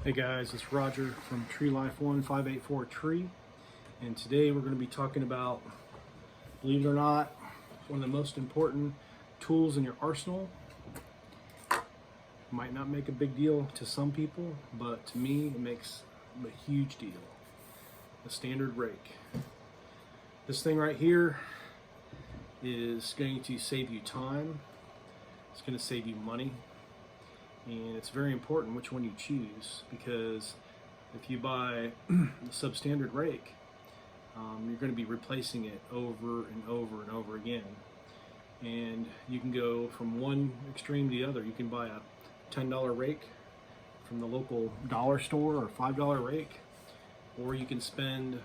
Hey guys, it's Roger from Tree Life 1584 Tree, and today we're going to be talking about, believe it or not, one of the most important tools in your arsenal. Might not make a big deal to some people, but to me it makes a huge deal. The standard rake. This thing right here is going to save you time. It's going to save you money. And it's very important which one you choose, because if you buy the substandard rake, you're going to be replacing it over and over and over again. And you can go from one extreme to the other. You can buy a $10 rake from the local dollar store or $5 rake, or you can spend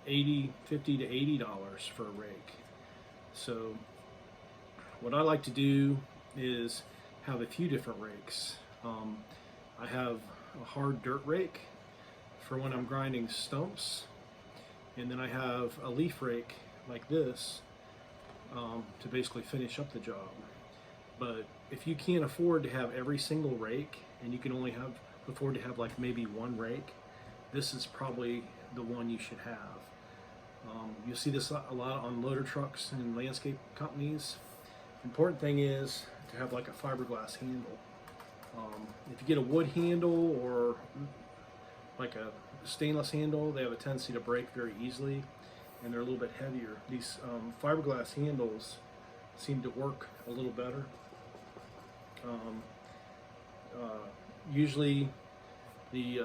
$50 to $80 for a rake. So what I like to do is have a few different rakes. I have a hard dirt rake for when I'm grinding stumps, and then I have a leaf rake like this to basically finish up the job. But if you can't afford to have every single rake, and you can only afford to have like maybe one rake, this is probably the one you should have. You'll see this a lot on loader trucks and landscape companies. Important thing is to have like a fiberglass handle. If you get a wood handle or like a stainless handle, they have a tendency to break very easily, and they're a little bit heavier. These fiberglass handles seem to work a little better. Usually the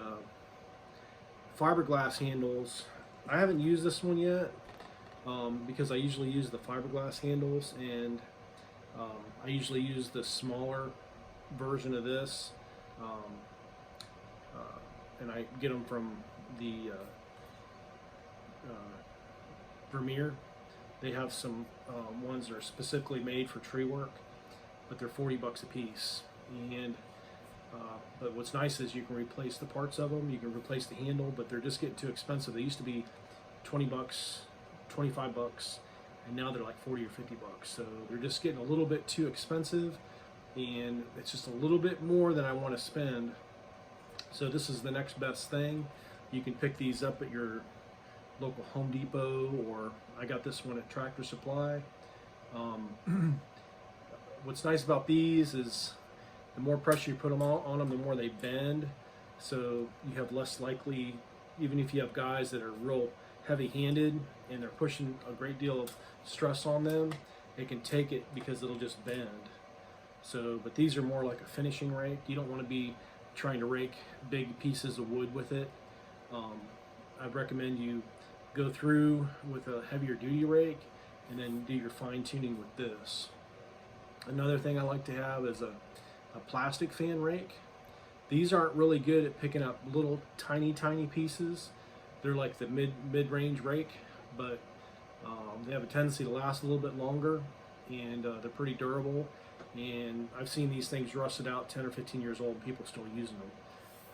fiberglass handles, I haven't used this one yet because I usually use the fiberglass handles, and I usually use the smaller version of this, and I get them from the Vermeer. They have some ones that are specifically made for tree work, but they're $40 a piece. And but what's nice is you can replace the parts of them. You can replace the handle, but they're just getting too expensive. They used to be $20, $25. And now they're like 40 or 50 bucks. So they're just getting a little bit too expensive, and it's just a little bit more than I want to spend. So this is the next best thing. You can pick these up at your local Home Depot, or I got this one at Tractor Supply. What's nice about these is the more pressure you put them on them, the more they bend. So you have less likely, even if you have guys that are real heavy-handed and they're pushing a great deal of stress on them, they can take it because it'll just bend. So, but these are more like a finishing rake. You don't want to be trying to rake big pieces of wood with it. I'd recommend you go through with a heavier duty rake and then do your fine-tuning with this. Another thing I like to have is a plastic fan rake. These aren't really good at picking up little tiny pieces. They're like the mid-range rake, but they have a tendency to last a little bit longer, and they're pretty durable. And I've seen these things rusted out 10 or 15 years old, and people still using them.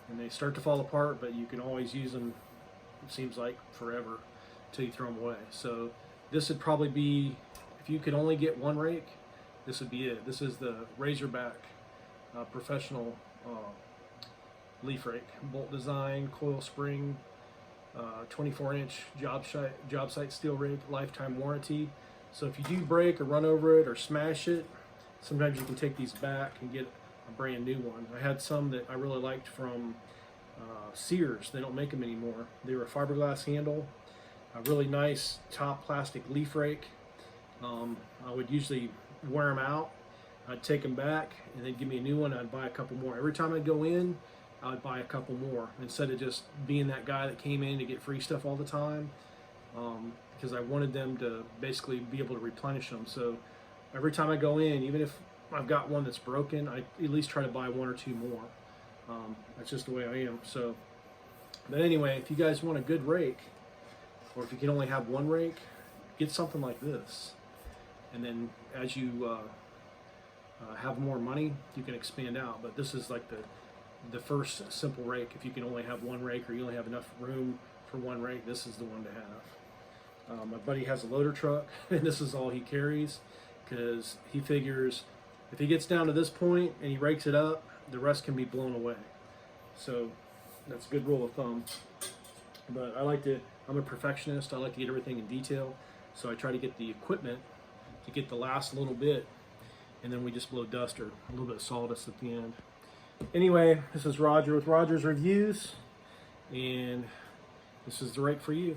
And they start to fall apart, but you can always use them, it seems like, forever until you throw them away. So this would probably be, if you could only get one rake, this would be it. This is the Razorback professional leaf rake. Bolt design, coil spring, 24-inch job site steel rake, lifetime warranty. So if you do break or run over it or smash it, sometimes you can take these back and get a brand new one. I had some that I really liked from Sears. They don't make them anymore. They were a fiberglass handle, a really nice top plastic leaf rake. I would usually wear them out. I'd take them back and they'd give me a new one. I'd buy a couple more. Every time I'd go in, I'd buy a couple more instead of just being that guy that came in to get free stuff all the time, because I wanted them to basically be able to replenish them. So every time I go in, even if I've got one that's broken, I at least try to buy one or two more. That's just the way I am. So, but anyway, if you guys want a good rake, or if you can only have one rake, get something like this. And then as you have more money, you can expand out. But this is like the first simple rake. If you can only have one rake, or you only have enough room for one rake, this is the one to have. My buddy has a loader truck, and this is all he carries, because he figures if he gets down to this point and he rakes it up, the rest can be blown away. So that's a good rule of thumb. But I'm a perfectionist. I like to get everything in detail. So I try to get the equipment to get the last little bit, and then we just blow dust or a little bit of sawdust at the end. Anyway, this is Roger with Roger's Reviews, and this is the rake for you.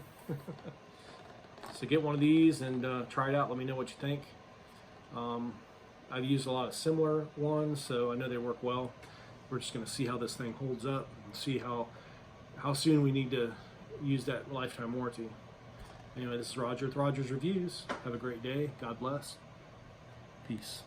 So get one of these and try it out. Let me know what you think. I've used a lot of similar ones, so I know they work well. We're just going to see how this thing holds up and see how soon we need to use that lifetime warranty. Anyway, this is Roger with Roger's Reviews. Have a great day. God bless. Peace.